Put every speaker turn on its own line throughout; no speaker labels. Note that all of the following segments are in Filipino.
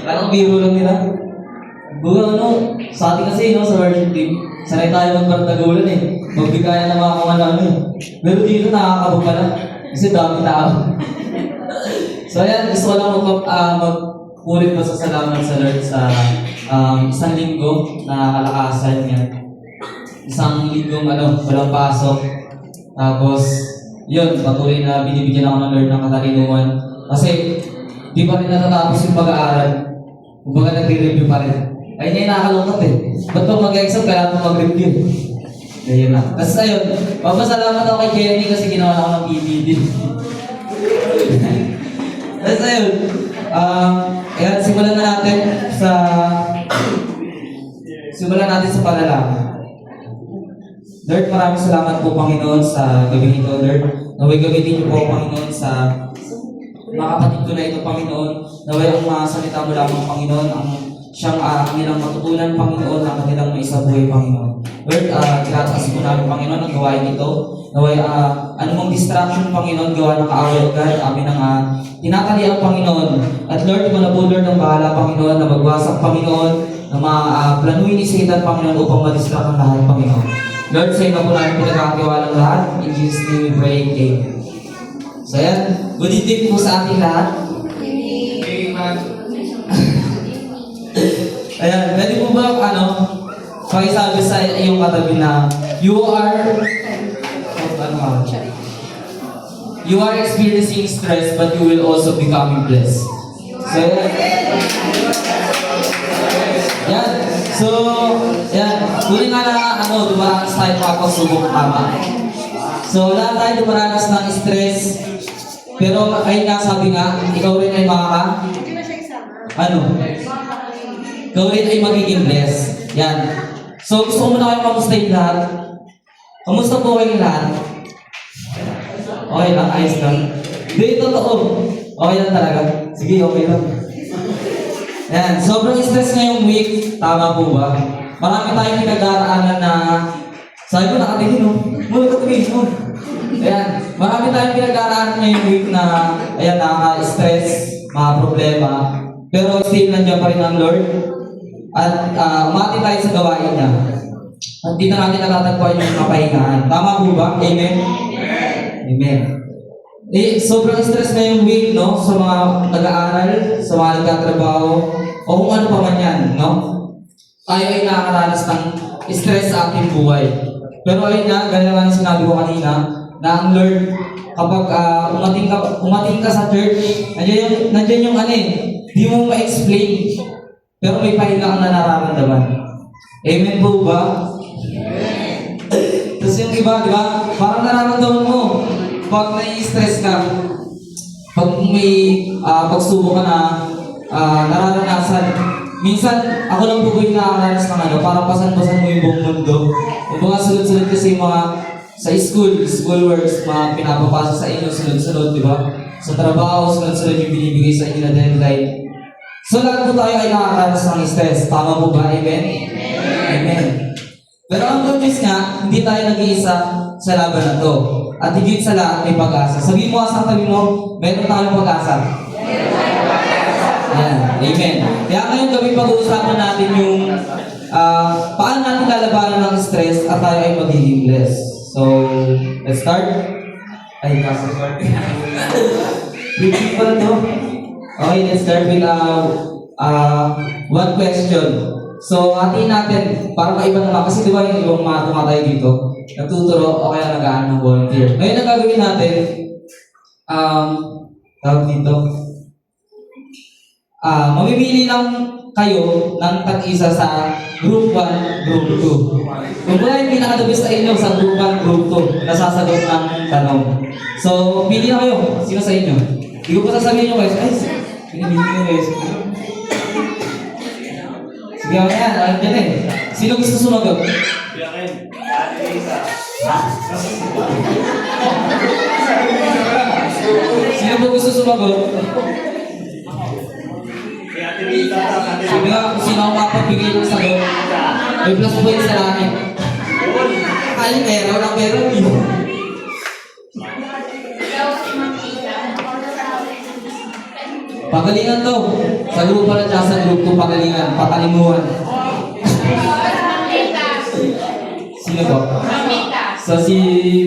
Parang biro lang nila. Sa atin kasi, sa worship team, sanay tayo magbardagulan Magbigayan ng mga kung ano Pero dito nakakabog pala. Kasi dami tao. So ayan, gusto ko lang magpulit pa sa salamat sa Lord sa isang linggo na kalakasan niya. Isang linggong walang pasok. Tapos, yun, patuloy na binibigyan ako ng Lord ng katalinuhan. Kasi, di pa rin natatapos yung pag-aaral. Kumbaga nagre-review pa rin. Ay, hindi nakakalungkot Ba't pag mag-exam, kailangan mo mag-review? Ayun na. Tapos ayun, papasalamat ako kay Jenny kasi ginawa ako ng PPD. Tapos ayun, ayan, simulan natin sa panalangin. Lord, maraming salamat po, Panginoon, sa gabi nito, Lord. Naway gamitin niyo po, Panginoon, sa mga kapatid ko na ito, Panginoon. Naway ang mga salita mo lamang, Panginoon, ang siyang kanilang matutunan, Panginoon, ang kanilang maisabuhay, Panginoon. Lord, tinataas po namin, Panginoon, ang gawain ito. Naway, anumang distraction, Panginoon, gawa ng kaaway agad, amin ang tinatalian, Panginoon. At Lord, ikaw na po, Lord, ang bahala, Panginoon, na magwasak, Panginoon, na planuin ni Satan, Panginoon, upang madistract ang lahat, Panginoon. Lord, sa iyo na po namin pinagkakakiwalang lahat. In Jesus' name we pray, Amen. So yan, good evening po sa ating lahat. Amen. Ayan, pwede po ba, pakisabi sa iyong katabi na you are experiencing stress but you will also becoming blessed. So yan. So, yan. Tuloy nga na, dumaranas tayo mga pagsubok tama. So, lahat tayo dumaranas ng stress. Pero, ayun nga, sabi nga, ikaw rin ay ikaw rin ay magiging blessed. Yan. So, gusto ko muna kayo kamustahin lahat. Kamusta po kayong lahat? Okay lang, ayos lang. Hindi, totoo. Okay lang talaga. Sige, okay lang. Yan, sobrang stress ngayong week. Tama po ba? Marami tayong pinag-aaraanan na sabi ko nakatingin muna katingin mo. Ayan, marami tayong pinag-aaraanan ngayong week na ayan, nakaka-stress, mga problema. Pero still nandiyan pa rin ang Lord. At umati tayo sa gawain niya. At di na natin natatagpuan yung kapahingahan. Tama po ba? Amen? Amen. Sobrang stress na yung week, sa mga nag-aaral, sa mga nagtatrabaho, o kung ano pa man yan, Tayo ay nakakaranas ng stress sa ating buhay. Pero ayun nga, gaya nga sinabi ko kanina, na ang Lord, kapag umating ka sa church, nandiyan yung di mo ma-explain, pero may pahinga kang nararamdaman. Amen po ba? Amen. Tapos yung iba, di ba? Parang nararamdaman mo, pag nai-stress ka, pag may pagsubok ka na nararanasan, minsan ako lang po yung nakakaranas ng parang pasan-pasan mo yung buong mundo. Yung mga sunod-sunod kasi yung mga sa school works, mga pinapapasa sa inyo, sunod-sunod, di ba? Sa trabaho, sunod-sunod yung binibigay sa inyo na deadline. So lahat po tayo ay nakakaranas ng stress. Tama po ba? Amen? Amen. Pero ang good news nga, hindi tayo nag-iisa sa laban na to. At higit sa lahat, may pag-asa. Sabihin mo sa tabi mo, meron tayong pag-asa. Ayan. Amen. Kaya ngayong gabi pag-uusapan natin yung paano natin lalabanan ng stress at tayo ay magiging blessed. So, let's start. Ay, kasi start. Repeat pa to. Okay, let's start with one question. So, hatiin natin, para maiba naman, kasi di ba yung ibang mga tumatay dito, nagtuturo o kaya nag-aan ng volunteer. Ngayon, ang gagawin natin, tawag dito, mamimili lang kayo ng tag-isa sa Group 1, Group 2. Kung wala yung pinakadabi sa inyo sa Group 1, Group 2, nasasagot ng tanong. So, pili na kayo. Sino sa inyo? Hindi ko pa sasabihin nyo guys. Ay, pinili nyo guys. Sige, ayan. Ayan. Sino gusto sumagot? Sino po gusto sumagot? Sabi nga, kung sino ang mapagbigay ng sagot, may plus point sa langit. Ay, meron na meron yun. Pagalingan to. Sa group 1 at sa group 2, pagalingan. Patalimuhan. Sino po? So si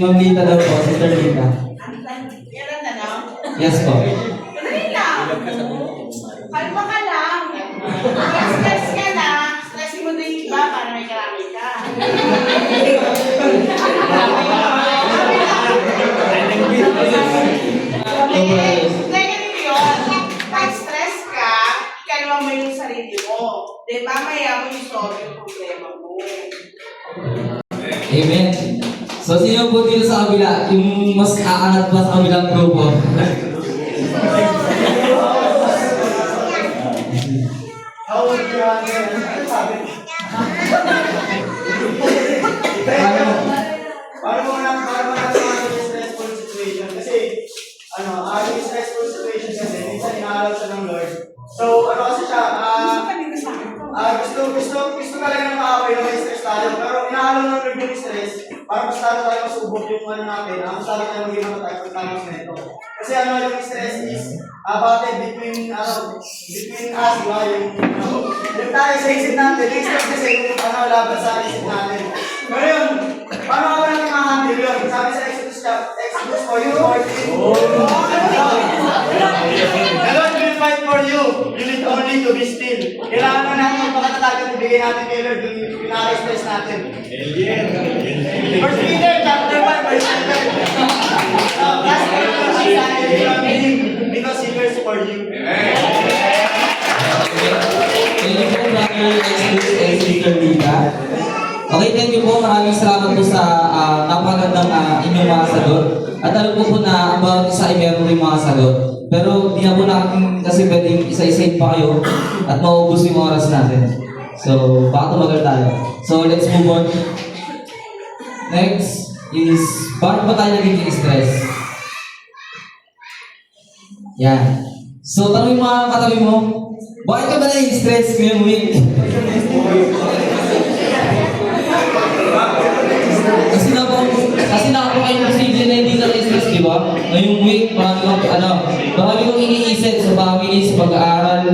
Ma'am Lita daw po, si Sir Lita. Yes po.
Kalma ka lang. Stress ka na. Stressin mo na yung iba para may karami ka. Negative yun. Pag stress ka, ikalma mo yung sarili mo. Then mamaya mo yung solve yung problema mo.
Amen. So sino po dito sa kabila, yung mas aangat pa sa kabilang grupo?
How would you answer? Paano mo na yung stressful situation? Kasi, yung stressful situation kasi, minsan inaalaw siya ng Lord. So, kasi siya, gusto talaga ng kaaway na may stress tayo. Pero inaalaw ng Lord yung stress, para mas lalo tayo masubok yung natin, mas lalo tayo maging matatag ng tamang nito. Kasi yung stress is battle between us, yung tayo sa isip natin, yung stress kasi yung laban sa isip natin. Pero yun, paano ka ba natin makahandle yun? Sabi sa Exodus 4:14. The Lord will fight for you. You need only to be still. Kailangan na natin magpakatatag at ibigay natin kay Lord yung pinaka-stress natin. First Peter chapter 1 verse 7. Cast all your anxiety on Him because He cares for you.
Thank you po, Brother Exodus and Sister Lita. Okay, thank you po. Maraming salamat po sa napakagandang inyong mga sagot. At alam po na ang bawat isa ay meron rin mga sagot. Pero di na po natin kasi pwedeng isa-isayin pa kayo at maubos yung oras natin. So, baka tumagal tayo. So, let's move on. Next is, bakit ba tayo nagiging stress? Yan. So, tanongin mo mga katabi mo, bakit ka ba nai-stress ngayong week? Kasi na po kayo posible na hindi ka na-stress, di ba? Ngayong week, marami kong iniisip sa family, sa pag-aaral,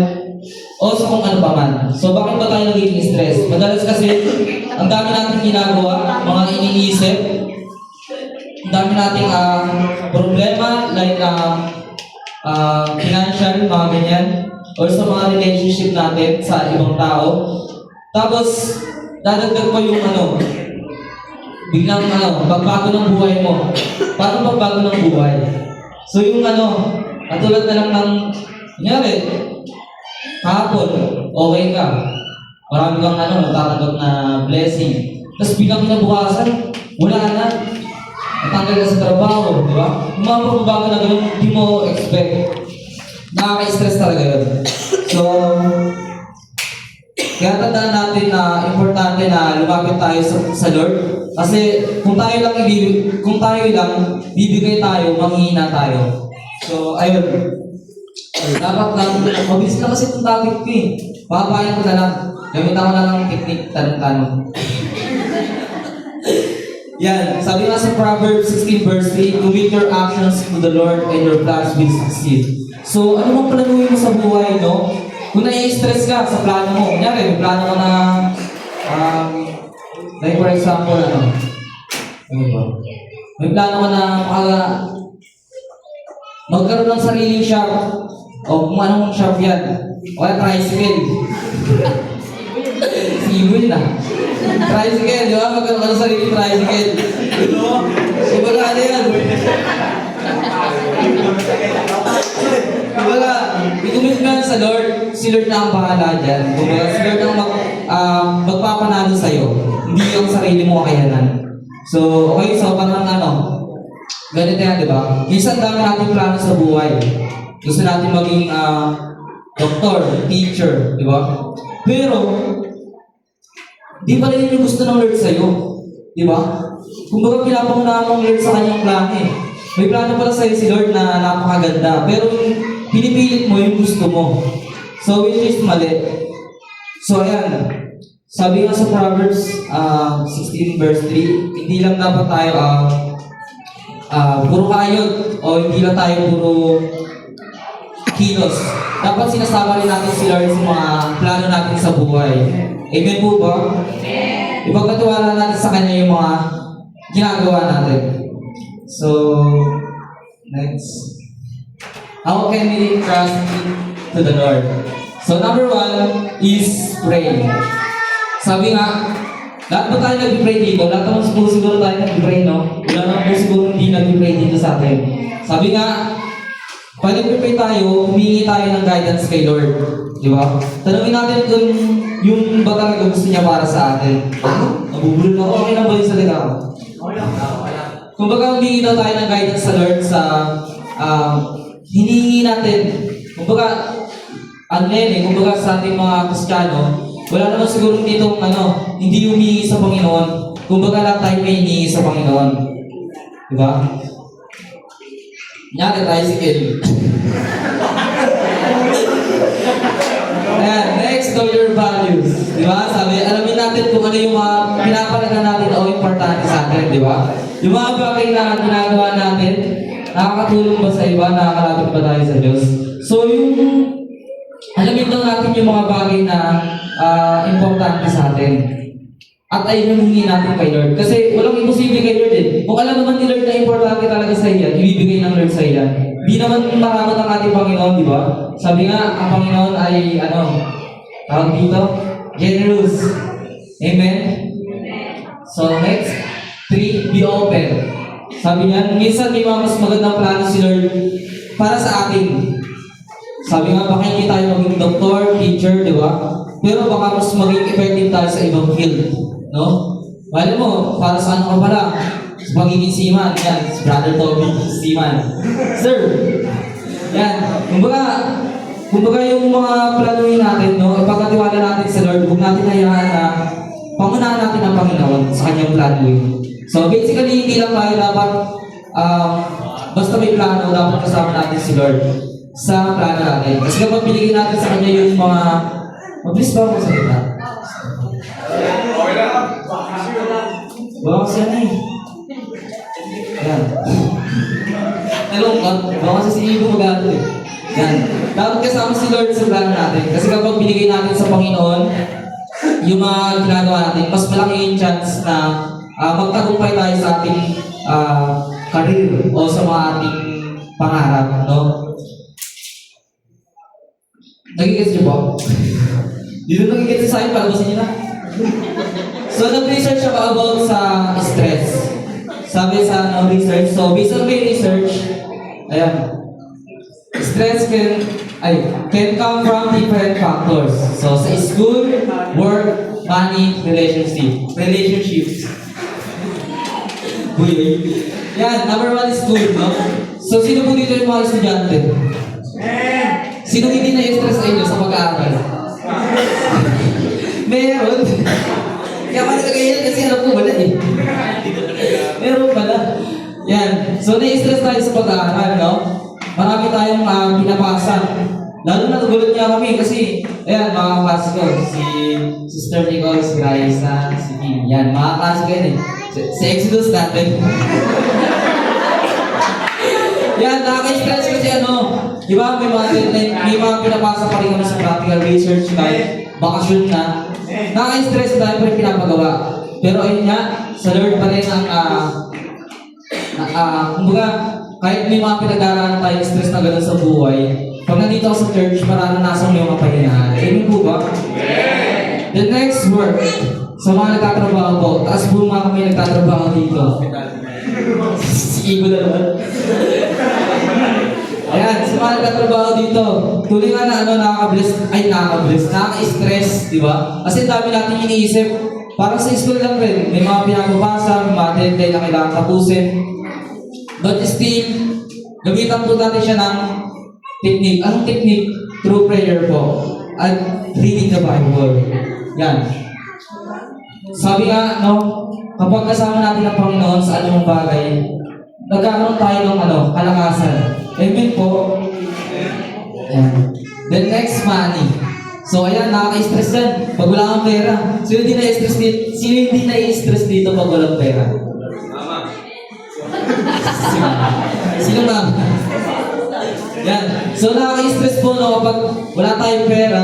o sa kung ano pa man. So, bakit ba tayo nagiging stress? Madalas kasi, ang dami natin ginagawa, mga iniisip, ang dami nating problema, like financial, mga ganyan, or sa mga relationship natin sa ibang tao. Tapos, dadagdag pa yung biglang pagbago ng buhay mo. Paano pagbago ng buhay? So yung katulad na lang ng, kunyari, kahapon, okay ka. Marami kang natatanggap na blessing. Tapos biglang kinabukasan, wala na. Natanggal ka sa trabaho, di ba? Yung mga pagbabago na gano'n, hindi mo expect. Nakaka-stress talaga yun. So, kaya tandaan natin na importante na lumapit tayo sa Lord. Kasi kung tayo lang bibigay tayo, manghihina tayo. So, ayun. Dapat lang, mabilis na kasi itong topic ko eh. Papapayan ko na lang. Gamitan ko na lang ng technique, tanong-tanong. Yan, sabi nga sa Proverbs 16 verse 3, commit your actions to the Lord and your plans will succeed. So, ano mong planuhin mo sa buhay, no? Kung nai-stress ka sa plano mo, kunyari, may plano ka na, like for example, may plano ka na magkaroon ng sariling shop, o kung anong shop yan, o tricycle. Siwil na. Tricycle, di ba? Magkaroon ka ng sariling tricycle. Kumbaga yan. Kumbaga, i-commit ka sa Lord, si Lord na ang bahala dyan. Kumbaga, si Lord ang magpapanalo sa'yo. Hindi yung sarili mo kakayanan. So, okay, so parang ganito yan, di ba? Minsan dami natin plano sa buhay. Gusto natin maging doktor, teacher, di ba? Pero, di pa rin yung gusto ng Lord sa'yo. Di ba? Kumbaga, pinapangunahan ng Lord sa kanyang plano eh. May plano pala sa'yo si Lord na napakaganda. Pero pinipilit mo yung gusto mo. So, which is mali. So, ayan. Sabi nga sa Proverbs 16 verse 3, hindi lang dapat tayo puro kayod o hindi lang tayo puro kilos. Dapat sinasama rin natin si Lord sa mga plano natin sa buhay. Amen po ba? Ipagkatiwala natin sa Kanya yung mga ginagawa natin. So, next. How can we trust to the Lord? So, number 1 is pray. Sabi nga, lahat ba tayo nag-pray dito? Lahat naman siguro tayo nag-pray, no? Wala naman po siguro hindi nag-pray dito sa atin. Sabi nga, pag nag-pray tayo, humingi tayo ng guidance kay Lord. Di ba? Tanungin natin kung yung ba talaga gusto niya para sa atin. Nabubulol na ako. Okay lang ba yung salita ko? Kung baga humingi daw tayo ng guidance sa Lord sa hinihingi natin. Kung baga, kung baga sa ating mga Kristiyano, wala naman siguro dito hindi humingi sa Panginoon. Kung baga lahat tayo may hinihingi sa Panginoon. Di ba? Nyari tayo si Kel. Ayan, next, know your values. Di ba? Sabi, alamin natin kung ano yung mga pinapalagan natin o importante sa atin, di ba? Yung mga bagay na ginagawa natin, nakakatulong ba sa iba, nakakalapit ba tayo sa Diyos? So, yung alamin lang natin yung mga bagay na importante sa atin. At ay humingi natin kay Lord. Kasi walang imposible kay Lord eh. Kung alam naman ni Lord na importante talaga sa iyan, ibibigay ng Lord sa iyan. Di naman maramot ang ating Panginoon, di ba? Sabi nga, ang Panginoon ay, tawag dito? Generous. Amen? So, next. 3, be open. Sabi niya, minsan may mga mas magandang plano si Lord para sa atin. Sabi nga, baka hindi tayo maging doktor, teacher, di ba? Pero baka mas maging effective tayo sa ibang field. No? Alam mo, para sa ano ka pala? Sa pagiging seaman. Yan, si Brother Toby, seaman. Sir! Yan. Kumbaga yung mga planuhin natin, no? Ipagkatiwala natin sa Lord, huwag natin hayaan na pangunahan natin ang Panginoon sa kanyang planuhin. So basically, hindi lang tayo dapat, basta may plano, dapat kasama natin si Lord sa plano natin. Kasi kapag binigyan natin sa kanya yung mga, mabilis ba ako sa kita? Baka kasi yan eh. Yan. Nalungkot. Baka kasi si Ibo mag-ato eh. Yan. Dapat kasama si Lord sa plano natin. Kasi kapag binigay natin sa Panginoon, yung mga ginagawa natin, mas malaki yung chance na magtagumpay tayo sa ating career o sa mga ating pangarap, no? Nagigets niyo po? Dito nagigets sa akin, palabasin niyo na. So, nag-research ako about sa stress. Sabi sa research, so based on my research, ayan, stress can come from different factors. So, sa school, work, money, relationships. Buyoy. Yan, number 1 is school, no? So, sino po dito yung mga estudyante? Sino hindi na-stress sa inyo sa pag-aaral? Meron. Kaya malagay yan kasi alam ko wala eh. Meron pala. Yan. So, na-stress tayo sa pag-aaral, no? Marami tayong pinapasa. Lalo na nagulat niya kami kasi, ayan, mga klase ko. Si Sister Nicole, si Raisa, si Kim. Yan, mga klase ko yan eh. Si Exodus natin. Yan, nakaka-stress kasi di ba, may mga pinapasa pa rin kami sa practical research kahit bakasyon na. Nakaka-stress dahil pa rin pinapagawa. Pero ayun nga, sa Lord pa rin kumbaga, kahit may mga pinag-aaralan tayong stress na gano'n sa buhay, pag nandito ako sa church, mararanasan mo yung kapahingahan. Amen po ba? The next work, sa mga nagtatrabaho po, taas po mga kami nagtatrabaho dito. Si Ibo na naman. Ayan, sa mga nagtatrabaho dito, tuloy nga na nakaka-stress, di ba? Kasi dami natin iniisip. Parang sa school lang rin, may mga pinapabasa, may mga deadline na kailangan tapusin. But still, gamitan po natin siya ng technique. Anong technique? Through prayer po. At reading the Bible. Yan. Sabi nga, kapag kasama natin ang Panginoon sa anumang bagay, nagkakaroon tayo ng kalakasan. Amen po. Yan. Then next, money. So ayan, nakaka-stress yan. Pag wala kang pera. Sino hindi na-stress dito pag walang pera? Sino ba? Yan. So, nakaka-stress po, no, kapag wala tayong pera,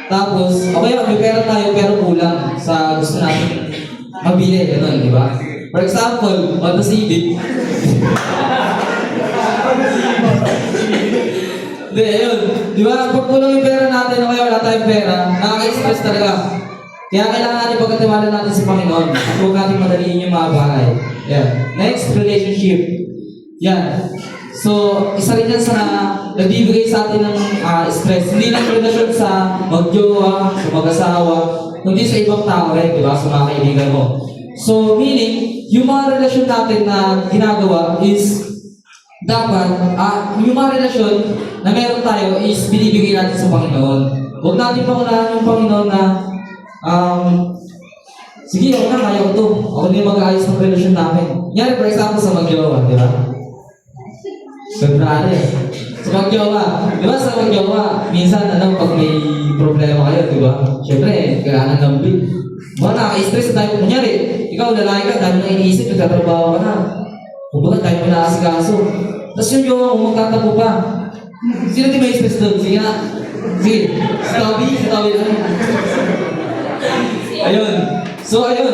tapos, okay, may pera tayo, pero kulang sa gusto natin mabili, gano'n, di ba? For example, Honda Civic. Hindi, yun. Di ba, pag kulang yung pera natin, o kaya wala tayong pera, nakaka-stress talaga. Kaya kailangan natin pagkatiwala natin sa Panginoon at huwag natin madaliin yung mga bagay. Yan. Next, relationship. Yan. So, isa rin yan sa nagbibigay sa atin ng stress. Hindi lang relasyon sa magjowa, sa mag-asawa, kundi sa ibang tao rin, di ba? Sa mga kaibigan mo. So, meaning, yung mga relasyon natin na ginagawa is dapat, yung mga relasyon na meron tayo is binibigay natin sa Panginoon. Huwag natin pangunahan yung Panginoon na sige, ako na, kaya ko to. Ako na yung mag-aayos ng relasyon namin. Yan, for example, sa magjowa, di ba? Siyempre, sa magjowa. Di ba, sa magjowa, minsan, pag may problema kayo, di ba? Siyempre, kailangan ng bill. Ba, nakaka-stress tayo. Kunyari, ikaw, lalaki ka, dahil na iniisip, nagtatrabaho ka na. Kumbaga, tayo mo nakasikaso. Tapos yung jowa mo, magtatapo pa. Sino di may stress doon? Sige na. Sige, Stubby lang. Ayun. So, ayun.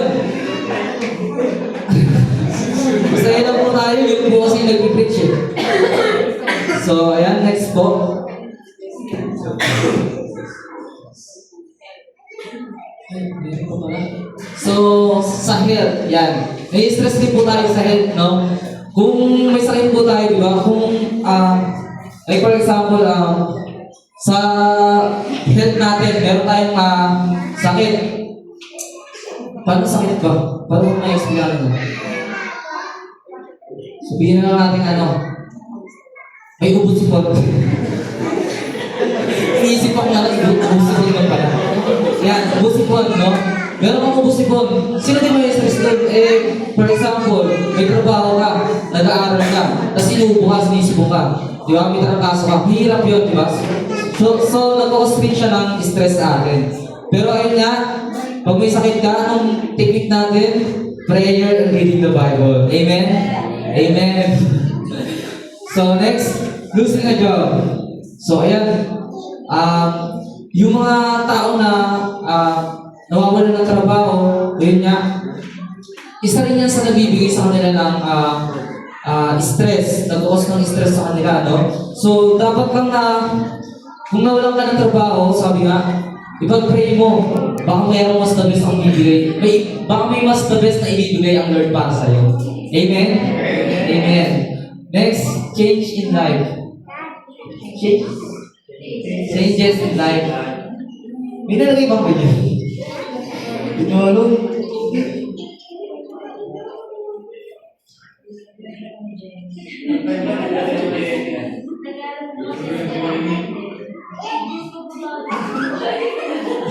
Masaya na po tayo. Yun po kasi nag-preach eh. So, ayan. Next po. So, sa health. Yan. May stress din po tayo sa health, no? Kung may sakit po tayo, di ba? Kung, like for example, sa health natin, meron tayong sakit. Paano sakit ba? Paano mo na-explain mo? Sabihin na lang natin may ubod si Paul. Iniisip ako nga ubod si Paul pala. Yan, ubod si Paul, no? Meron kang ubod si Paul. Sino din may stress doon? For example, may trabaho ka, nag-aaral ka, tapos inuubo ka, sinisipo ka. Di ba? May trangkaso ka. Hirap yun, di ba? So nag-constrain siya ng stress sa atin. Pero ayun nga, pag may sakit ka, anong technique natin? Prayer and reading the Bible. Amen? Amen. So next, losing a job. So ayan, yung mga tao na nawawalan ng trabaho, yun nga, isa rin yan sa nagbibigay sa kanila ng stress, nag-cause ng stress sa kanila, no? So dapat lang kung nawalan ka ng trabaho, sabi nga, ipag-pray mo, baka mayroong mas the best ang bibigay. Baka may mas the best na ibibigay ang Lord para sa'yo. Amen? Amen. Next, change in life. Changes in life. May nalagay bang ganyan? Ito,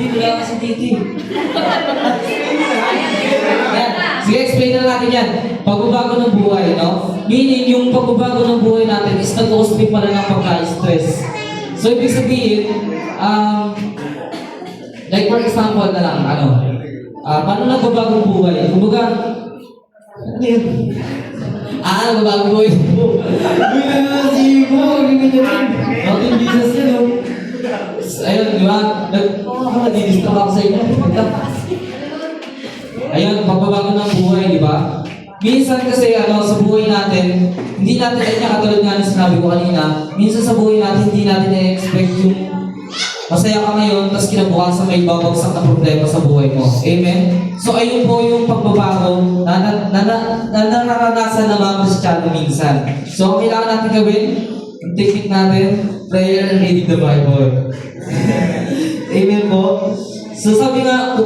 Hindi, wala kasi titi. Yan. Sige, explain na natin yan. Pagbabago ng buhay, no? Meaning, yung pagbabago ng buhay natin is nag-constrict pala ng pagka-stress. So, ibig sabihin, like for example na lang, paano nagbabago ng buhay? Kumbaga, ano yun? Nagbabago ng buhay mo. Nothing business yun, no? Ayun, di ba? Nag-didistract ako sa inyo. Ayun, pagbabago ng buhay, di ba? Minsan kasi sa buhay natin, hindi natin, ay katulad nga na sinabi ko kanina, minsan sa buhay natin, hindi natin na-expect yung masaya ka ngayon, tapos kinabukasan may babagsak na problema sa buhay mo. Amen? So ayun po yung pagbabago na nararanasan ng mga Kristiyano minsan. So ang kailangan natin gawin, yung technique natin, prayer and reading the Bible. Amen po? So sabi nga,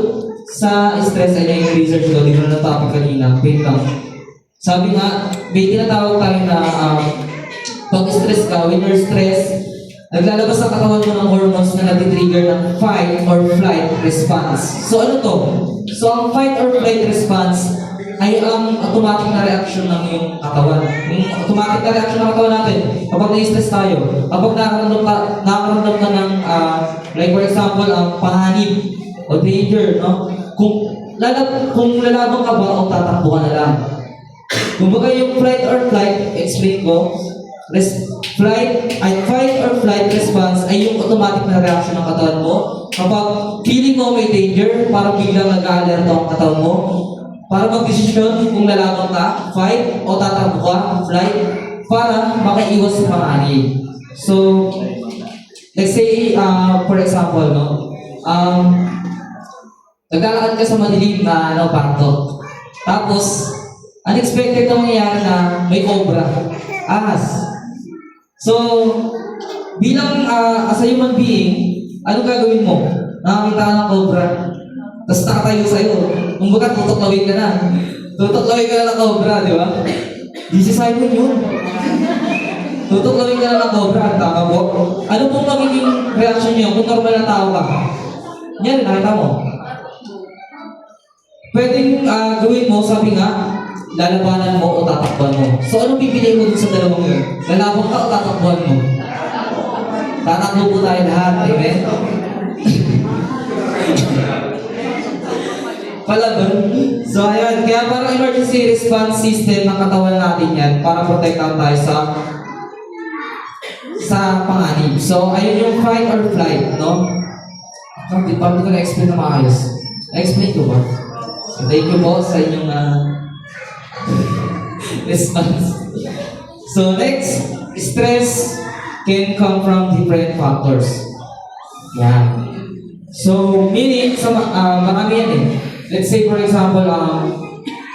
sa stress ay yung research ko, di ko na topic kanina, wait lang. Sabi nga, may tinatawag tayo na pag stress ka, when you're stressed, naglalabas ang katawan mo ng hormones na nag-trigger ng fight or flight response. So ano to? So ang fight or flight response ay ang automatic na reaction ng iyong katawan. Yung automatic na reaction ng katawan natin, kapag na-stress tayo, kapag nakakaramdam ka ng, like for example, panganib o danger, no? Kung lalaban ka ba o tatakbo ka na lang. Kumbaga yung flight or flight, explain ko, fight or flight response ay yung automatic na reaction ng katawan mo. Kapag feeling mo may danger, parang biglang nag-aalerto ang katawan mo. Para mag-desisyon kung lalaban ka, fight o tatakbo ka, flight, para makaiwas sa panganib. So, let's say, for example, no, naglalakad ka sa madilim na parto. Tapos, unexpected na mangyayari na may cobra, ahas. So, bilang as a human being, anong gagawin mo? Nakakita ka ng cobra, tapos nakatayo sa'yo. Kung baga, tutuklawin ka na. Tutuklawin ka na ng cobra, di ba? Di si Simon yun. Tutuklawin ka na ng cobra, tama po? Ano pong magiging reaction niyo kung normal na tao ka? Yan, nakita mo. Pwedeng gawin mo, sabi nga, lalabanan mo o tatakbuhan mo. So, anong pipiliin mo dun sa dalawang yun? Lalaban ka o tatakbuhan mo? Tatakbo po tayo lahat, amen? Palaban. So, ayun. Kaya parang emergency response system ng katawan natin yan para protektahan tayo sa panganib. So, ayun yung fight or flight, no? Parang hindi ko na-explain na maayos. Na-explain ko ba? So, thank you po sa inyong response. So, next, stress can come from different factors. Yan. So, meaning, marami yan eh. Let's say, for example,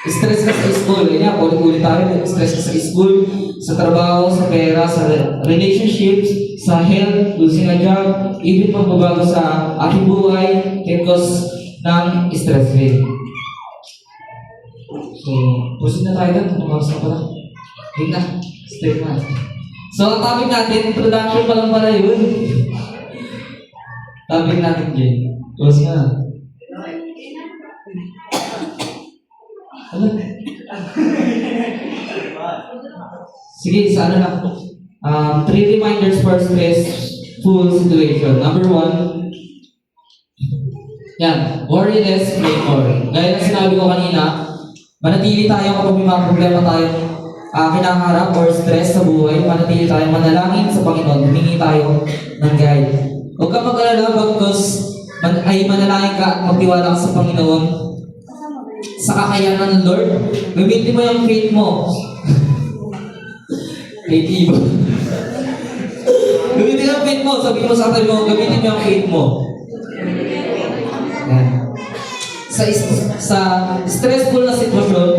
stress ka sa school. Yan, ulit-ulit tayo. Stress ka sa school, sa trabaho, sa pera, sa relationships, sa health, losing a job, even pagbabago sa ating buhay, can cause ng stress rate. So, proceed na tayo doon. Tumakas na pala. Hindi na. Straight na. So, ang topic natin, introduction pa lang pala yun. Topic natin, Jay. Close na. Ano? Sige, sa ano na. 3 reminders for stressful situation. Number 1, yan, worry less, play more. Gaya ng sinabi ko kanina, manatili tayo kapag may mga problema tayong kinakaharap or stress sa buhay, manatili tayo manalangin sa Panginoon, humingi tayo ng guide. Huwag ka mag-alala bagkus ay manalangin ka at magtiwala ka sa Panginoon sa kakayanan ng Lord. Gamitin mo yung faith mo. Faith iba. Gamitin mo yung faith mo. Sabihin mo sa katabi mo, gamitin mo yung faith mo. Yan. Sa stressful na sitwasyon,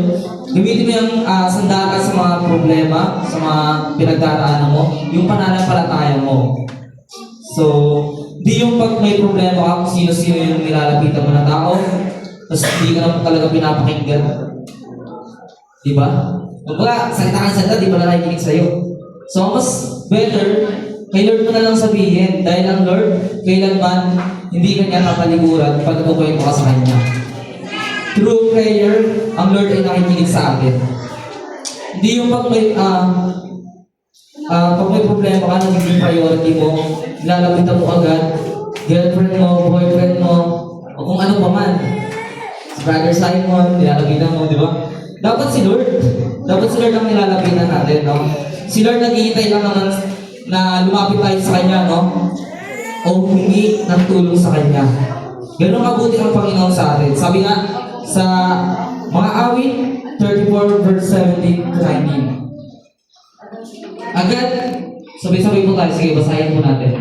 gamitin mo yung sandata sa mga problema, sa mga pinagdaraanan mo, yung pananampalataya mo. So, di yung pag may problema ka kung sino-sino yung nilalapitan mo na tao, tapos hindi ka naman talaga pinapakinggan. Diba? Kumbaga, salita kang salita, di ba na nakikinig sa'yo? So, mas better, kay Lord mo na lang sabihin, dahil ang Lord, kailanman, hindi ka niya kapaliguran pag nagkukwento ka sa Kanya. Through prayer, ang Lord ay nakikinig sa atin. Hindi yung pag may problema ka, nagiging priority mo, lalapitan mo agad, girlfriend mo, boyfriend mo, o kung ano pa man. Si Brother Simon, nilalapitan mo, di ba? Dapat si Lord ang nilalapitan natin, no? Si Lord naghihintay lang naman na lumapit tayo sa Kanya, no? O humingi ng tulong sa Kanya. Ganun kabuti ang Panginoon sa atin. Sabi nga, sa mga awit, 34 verse 17 to 19. Agad, sabay-sabay po tayo. Sige, basahin po natin.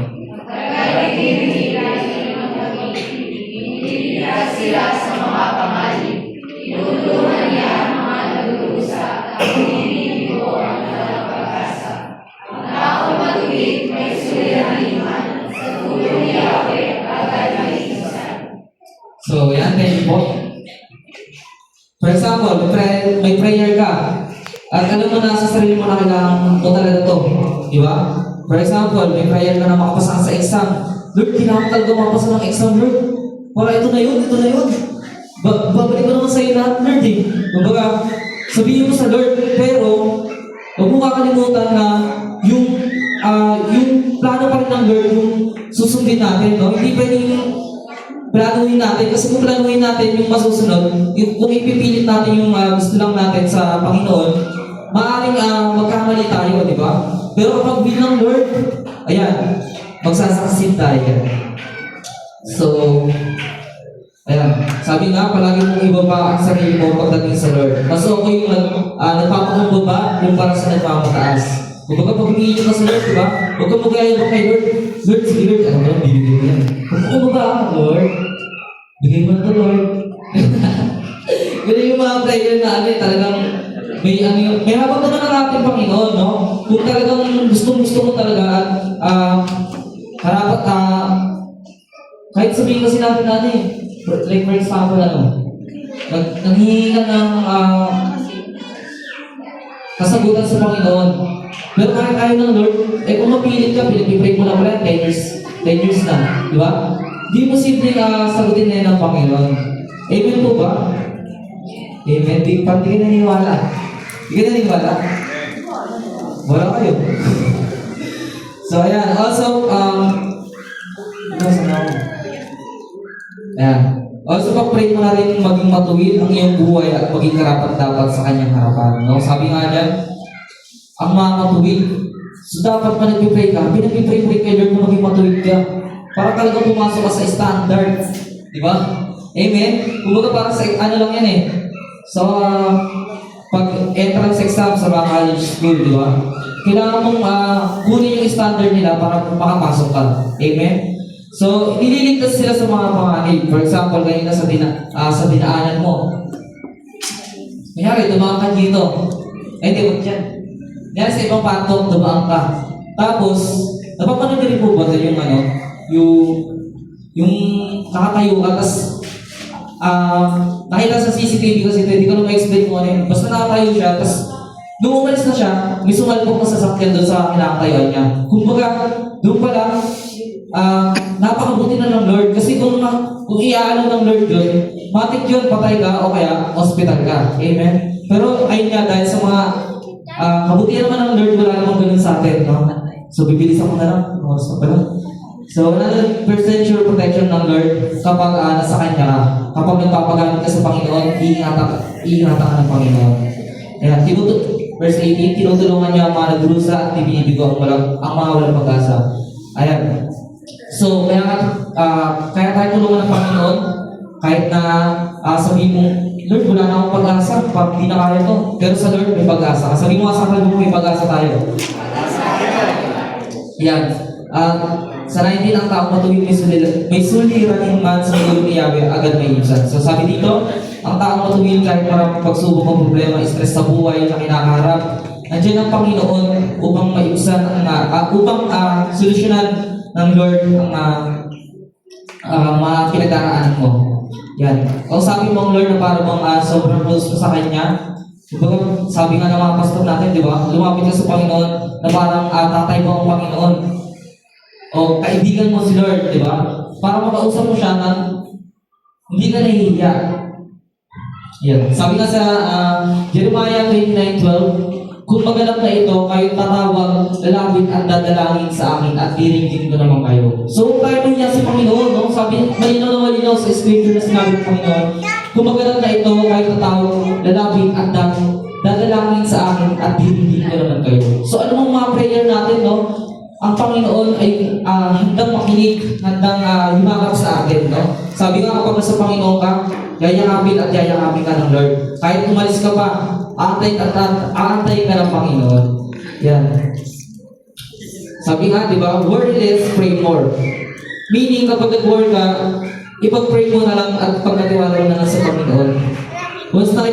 Sila sa mga pangalip, tinutulungan niya ang mga nagdurusa, at pinipili ko ang pag-asa. Ang taong matuwid may sulirahan, sa tulong ni Yahweh, agad maiisan. So, yan, thank you po. For example, may prayer ka, at alam mo na sa sarili mo na kailangan mo talaga ito. Di ba? For example, may prayer ka na makapasa sa exam. Lord, kailangan talaga makapasa ng exam, Lord. Para ito na yun. Babalik ko naman sa'yo lahat, Lord eh. Kumbaga, sabihin mo sa Lord, pero huwag mo kakalimutan na yung plano pa rin ng Lord, yung susundin natin, no? Hindi pwedeng planuhin natin, kasi kung planuhin natin yung masusunod, kung ipipilit natin yung gusto lang natin sa Panginoon, maaaring magkamali tayo, di ba? Pero kapag will ng Lord, ayan, magsasaksin tayo. So, ayan, sabi nga, palagi mong ibaba ang sarili mo pagdating sa Lord. Mas okay yung nagpapakumbaba kumpara sa nagpapataas. Kung baga pag humingi ka sa Lord, diba? Huwag kang magkaya kay Lord. Lord, sige Lord, ano ba? Bibigay mo yan. Kung bumaba, Lord, bigay mo na to, Lord. Ganun yung mga prayer na ano, talagang may habang naman ang ating Panginoon, no? Kung talagang gusto mo talaga, harapat kahit sabihin kasi natin like for example, nanghihingi ka ng kasagutan sa Panginoon. Pero kahit ayaw ng Lord, kung mapilit ka, pinag-pray mo na pala, 10 years na, di ba? Di mo simple sagutin na yun ng Panginoon. Amen po ba? Amen. Di ka naniniwala. Di ka naniniwala? Wala kayo. So, ayan. Also, ayan. Also, pag-pray mo na rin maging matuwid ang iyong buhay at maging karapat-dapat sa kanyang harapan. No? Sabi nga dyan, ang mga matuwid. So, dapat pa nag-pray ka, pinag-pray mo rin kay Lord na maging matuwid ka. Para talagang pumasok ka sa standard. Di ba? Amen? Kumbaga para sa ano lang yan eh. So, pag entrance exam sa mga college school, di ba? Kailangan mong kunin yung standard nila para makapasok ka. Amen? So, nililigtas sila sa mga panganib. For example, kanina sa dinaanan mo. Kunyari, dumaan ka dito. Hindi, wag dyan. Yan sa ibang patong, dumaan ka. Tapos, napapanood rin po ba yung nakatayo ka, tapos nakita sa CCTV kasi hindi ko na ma-explain kung ano yun. Basta nakatayo siya, tapos nung umalis na siya, may sumalpok na sasakyan doon sa kinakatayuan niya. Kumbaga, doon pa lang, napakabuti na ng Lord. Kasi kung iaano ng Lord yun, matik yun, patay ka o kaya hospital ka. Amen? Pero ayun nga, dahil sa mga kabutihan naman ng Lord, wala namang ganun sa atin. No? So, bibilisan ko na lang. Oras pa pala. So, 100% sure protection ng Lord kapag nasa Kanya ka. Kapag nagpapagamit ka sa Panginoon, iingatan ka ng Panginoon. Ayan, verse 18, tinutulungan niya ang mga nagdurusa at ibinibigo ang mga walang pag-asa. Ayan. So, kaya tayo tulungan ng Panginoon, kahit na sabihin mo, Lord, wala na akong pag-asa, pag di na kaya to. Pero sa Lord, may pag-asa. Sabihin mo sa kalbo mo, may pag-asa tayo. Yan. Sa 19 ang taong matuwid may suliranin man sa mulo ni Yahweh, agad may ibsan. So sabi dito, ang taong matuwid kahit maraming pagsubok o problema, stress sa buhay na kinakaharap, nandiyan ang Panginoon upang maibsan upang solusyonan ng Lord ang mga pinagdaraanan mo. Yan. O sabi mo ang Lord na parang sobrang close mo sa Kanya. Diba, sabi nga ng mga pastor natin, di ba? Lumapit ka sa Panginoon na parang tatay mo ang Panginoon. O kaibigan mo si Lord, di ba? Para makausap mo siya na hindi ka nahihiya. Yan. Sabi nga sa Jeremiah 29:12, kung maganap na ito, kayo tatawag, lalapit at dadalangin sa akin at diringgin ko naman kayo. So, tayo mahiya si Panginoon, no? Sabi, malinaw sa scripture na sinabi ng Panginoon, kung maganap na ito, kayo tatawag, lalapit at dadalangin sa akin at diringgin ko naman kayo. So, ano mong mga prayer natin, no? Ang Panginoon ay handang makinig, handang yumakap sa atin, no? Sabi nga, kapag nasa Panginoon ka, yayakapin at yayakapin ka ng Lord. Kahit umalis ka pa, aantayin ka ng Panginoon. Yan. Sabi nga, di ba, worry less, pray more. Meaning, kapag nag-worry ka, ipag-pray mo na lang at pagkatiwala mo na lang sa Panginoon. Once na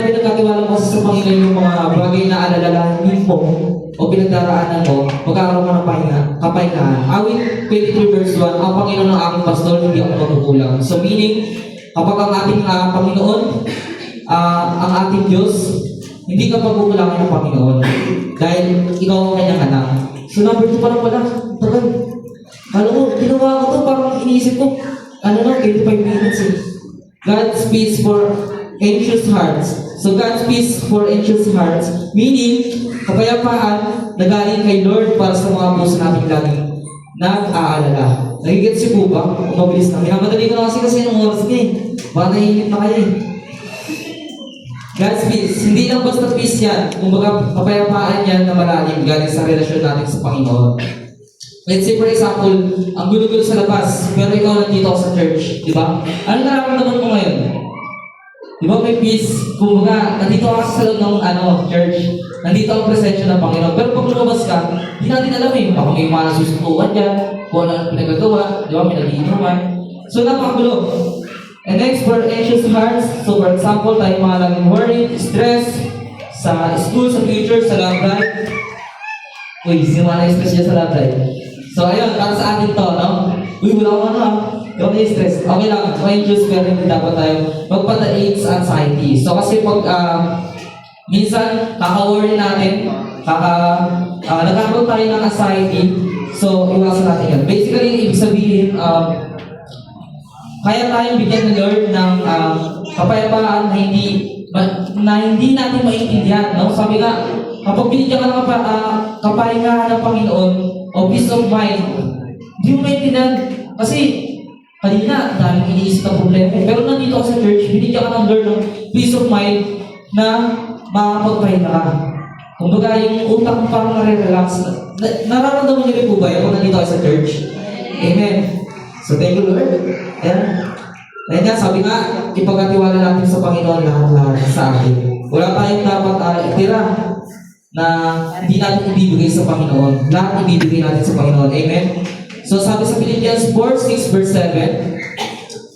pinagkatiwala mo sa Panginoon yung mga bagay na alalahanin mo o pinagdaraanan mo, magkakaroon mo ng kapahingahan. Awit 23 verse 1, ang Panginoon ng aking pastor, hindi ako magkukulang. So meaning, kapag ang ating Panginoon, ang ating Diyos, hindi ka pagkukulangin ng Panginoon. Dahil ikaw ang kanyang anak. So number 2 pa lang pala, tagal. Alam mo, ginawa ko to, parang iniisip ko, 25 minutes eh. God's peace for anxious hearts. So God's peace for anxious hearts, meaning, kapayapaan na galing kay Lord para sa mga puso natin laging nag-aalala. Nagigets siya po ba? Mabilis na. Minamadali ko na kasi ng oras niya eh. Baka naiinip na kayo eh. God's peace, hindi lang basta peace yan. Kumbaga, kapayapaan yan na malalim galing sa relasyon natin sa Panginoon. Let's say for example, ang gulo-gulo sa labas, pero ikaw nandito ako sa church, di ba? Ano nararamdaman mo ngayon? Di ba may peace? Kumbaga, nandito ka sa loob ng church. Nandito ang presensya ng Panginoon. Pero pag lumabas ka, hindi natin alam eh. Baka may mga nasusuntukan dyan, kung ano ang pinagagawa, di ba? May nagiinuman. So, napakagulo. And next, for anxious hearts. So, for example, tayo mga laging worried, stress, sa school, sa future, sa love life. Uy, sino mga na-stress niya sa love life? So, ayun, para sa atin to, no? Uy, wala ko yung stress. Okay lang, anxious, pero hindi dapat tayo magpataid sa anxiety. So, kasi pag, minsan, kaka-worry natin, nagkakaroon tayo ng anxiety, so, iwasan natin yan. Basically, ibig sabihin, kaya tayong bigyan ng Lord ng kapayapaan na hindi natin maintindihan. No? Sabi nga, kapag binigyan ka ng kapahingahan ng Panginoon o peace of mind, hindi mo maintindihan. Kasi kanina, daming iniisip na problema. Pero nandito ako sa church, binigyan ka ng Lord ng peace of mind na makapagpahinga ka. Kumbaga, yung utak mo parang nare-relax. Nararamdaman niyo rin po ba yun kung nandito ako sa church? Amen. So, thank you, Lord. Ayan. Dahil nga, sabi nga, ipagkatiwala natin sa Panginoon lahat-lahat sa atin. Wala tayong dapat itira na hindi natin ibibigay sa Panginoon. Lahat ibibigay natin sa Panginoon. Amen? So, sabi sa Philippians 4:6 verse 7,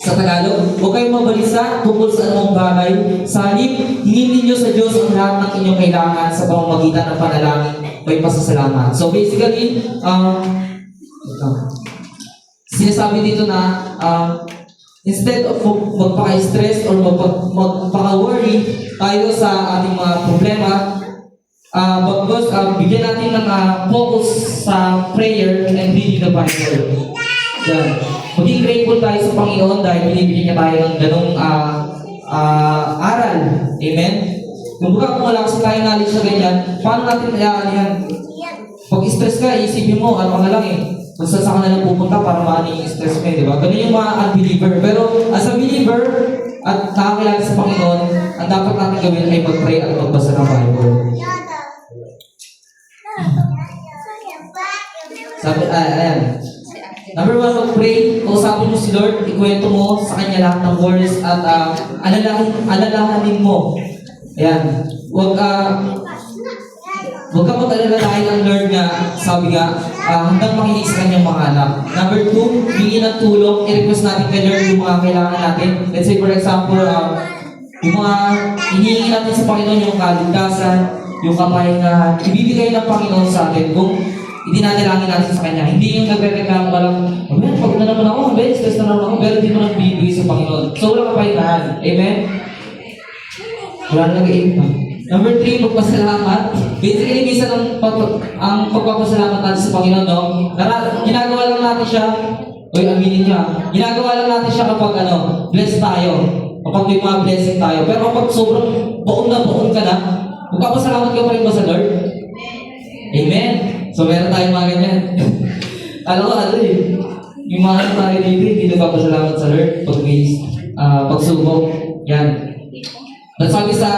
sa Tagalog, huwag kayong mabalisa tungkol sa anumang bagay. Sa halip, hingin ninyo sa Diyos ang lahat ng inyong kailangan sa pamamagitan ng panalangin may pasasalamat. So, basically, sinasabi dito na instead of magpaka-stress or magpaka-worry tayo sa ating mga problema, bagos bigyan natin ng focus sa prayer and reading the Bible. Yan. Maging grateful tayo sa Panginoon dahil binibigyan niya tayo ng ganong aral. Amen? Kung wala kasi tayo knowledge na ganyan, paano natin yan? Pag stress ka, isipin mo, ano ka na lang eh. Kung saan ka na lang pupunta para maano yung stress mo, di ba? Ganun yung mga unbeliever. Pero as a believer at nakakilala sa Panginoon, ang dapat natin gawin ay mag-pray at magbasa ng Bible. Sabi, ayan. Number 1, mag-pray. Kausapin mo si Lord, ikwento mo sa Kanya lahat ng worries at alalahanin mo. Ayan. Huwag ka mag-alala dahil ang Lord nga, sabi nga, hanggang makinig sa Kanyang mga anak. Number 2, bigyan ng tulong, i-request natin kay Lord yung mga kailangan natin. Let's say for example, yung mga hinihingi natin sa Panginoon, yung kaligtasan, yung kapahingahan, ibibigay ng Panginoon sa atin kung hindi natin natin sa Kanya. Hindi yung nagre-reklamo ka lang, pagod na naman ako, stress na naman ako, pero hindi mo nang bibigay sa Panginoon. So, wala kapahingahan. Amen? Wala na nag-iip pa. Number 3, magpasalamat. Basically, minsan ang pagpapasalamat natin sa Panginoon, no? Ginagawa lang natin siya, aminin niya. Ginagawa lang natin siya kapag, blessed tayo. Kapag may mga blessing tayo. Pero kapag sobrang buong ka na, magpapasalamat ka pa rin ba sa Lord? Amen? So, meron tayong mga ganyan. Alam ko, yung mga tayo dito, hindi nagpapasalamat sa Lord pag may pagsubok. Yan. At sabi sa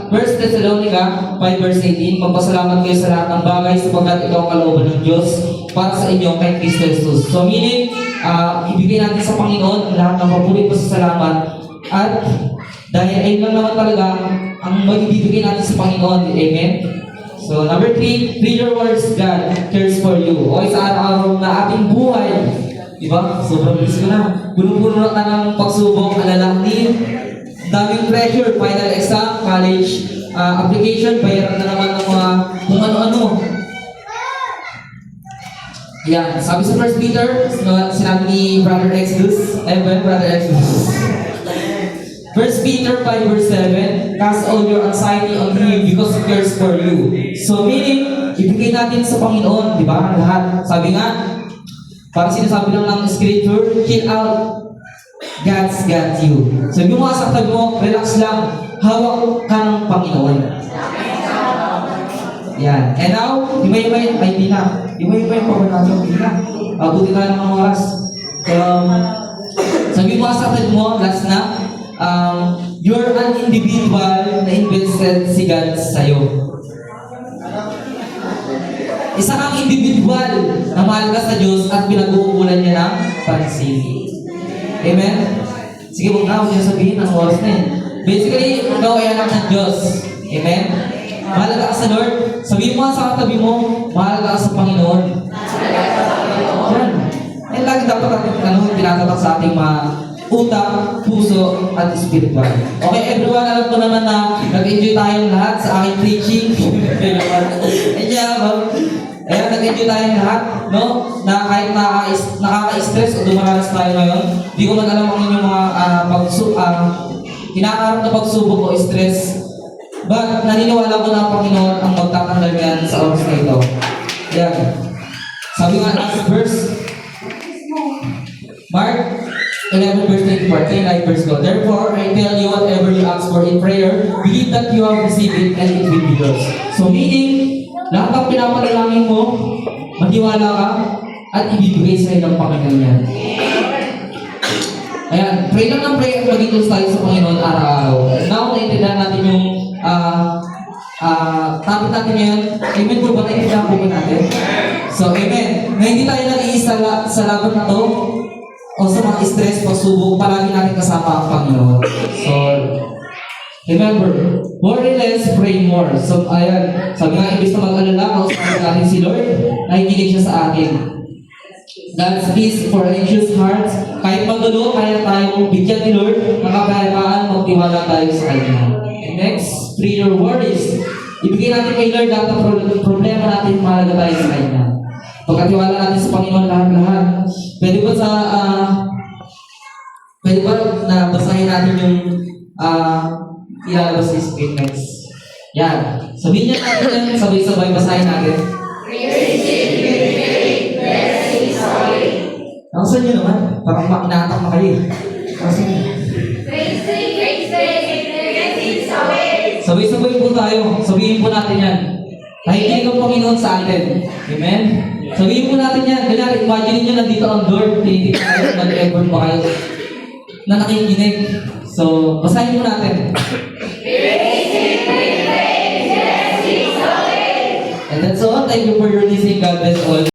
1 Thessalonica 5 verse 18, magpasalamat kayo sa lahat ng bagay sapagkat ito ang kalooban ng Diyos para sa inyo kay Kristo Jesus. So meaning, ibigay natin sa Panginoon ang lahat ng papulit pasasalamat at dahil ayun lang naman talaga ang magbibigay natin sa Panginoon. Amen? So number 3, read your words, God cares for you. O sa araw-araw na ating buhay, diba? Sobrang bilis ko na. Puno-puno na ng pagsubok, alalahanin, daming pressure, final exam, college, application, bayaran na naman ng mga kung ano-ano. Yan, sabi sa 1 Peter, sinabi ni Brother Exodus, Brother Exodus. 1 Peter 5 verse 7, cast all your anxiety on Him because He cares for you. So meaning, ibigay natin sa Panginoon, di ba? Lahat. Sabi nga, parang sinasabi lang ng scripture, chill out. God's got you. So yung mga saktab mo, relax lang. Hawak ka ng Panginoon. Yan. And now, himay-himay, ay di na. Himay-himay pa ba natin? Di na. Buti tayo ng mga oras. Sabi yung mga saktab mo, last na, you're an individual na invested si God sa'yo. Isa kang individual na mahal ka sa Diyos at pinag-uukulan niya ng pansin. Amen? Sige, huwag na, huwag niyo sabihin ang oras na yun. Basically, ikaw ay anak ng Diyos. Amen? Mahal ka sa Lord. Sabihin mo sa katabi mo, mahal ka sa Panginoon. Yan. Yan lagi dapat natin tinatatak sa ating mga utak, puso, at spiritual. Okay, everyone, alam ko naman na nag-enjoy tayong lahat sa aking preaching. Ayan, nag-enjoy tayong lahat, no? Na kahit nakaka-stress o dumaranas tayo ngayon, di ko man alam ang inyong mga kinakaharap na pagsubok o stress. But naniniwala ko na ang Panginoon ang magtatanggal yan sa oras na ito. Yan. Sabi nga last verse, Mark 11 verse 24, 10 verse go. Therefore, I tell you whatever you ask for in prayer, believe that you have received it and it will be yours. So meaning, lahat ng pinapanalangin mo, magtiwala ka, at ibibigay sa'yo ng Panginoon yan. Ayan, pray lang ng pray at maging close tayo sa Panginoon araw-araw. Now, naintindihan natin yung topic natin ngayon. Amen po ba? Naintindihan po ba natin? So, amen. Na hindi tayo nag-iisa sa laban na to, o sa mga stress, pagsubok, palagi natin kasama ang Panginoon. So, remember, worry less, pray more. So, ayan, sabi nga, ibig na mag-alala, kausapin natin si Lord, nakikinig siya sa atin. God's peace for anxious hearts. Kahit magulo, kaya tayong bigyan ni Lord, makapayapaan, magtiwala tayo sa Kanya. And next, free your worries. Ibigay natin kay Lord lahat ng problema natin, mahalaga tayo sa Kanya. Pagkatiwala natin sa Panginoon lahat-lahat. Pwede ba na basahin natin yung ilalabas sa screen next? Yan. Sabihin niya natin yan, sabay-sabay basahin natin. Nakasan niyo naman, parang inatak na kayo. Nakasan niyo. Sabay-sabay po tayo. Sabihin po natin yan. Nakikinig ang Panginoon sa atin. Amen? Sabihin po natin yan. Kaya imagine nyo nandito ang Lord. Tinitig tayo, mag-effort pa kayo na nakikinig. So, basahin po natin. And that's all. Thank you for your listening. God bless all.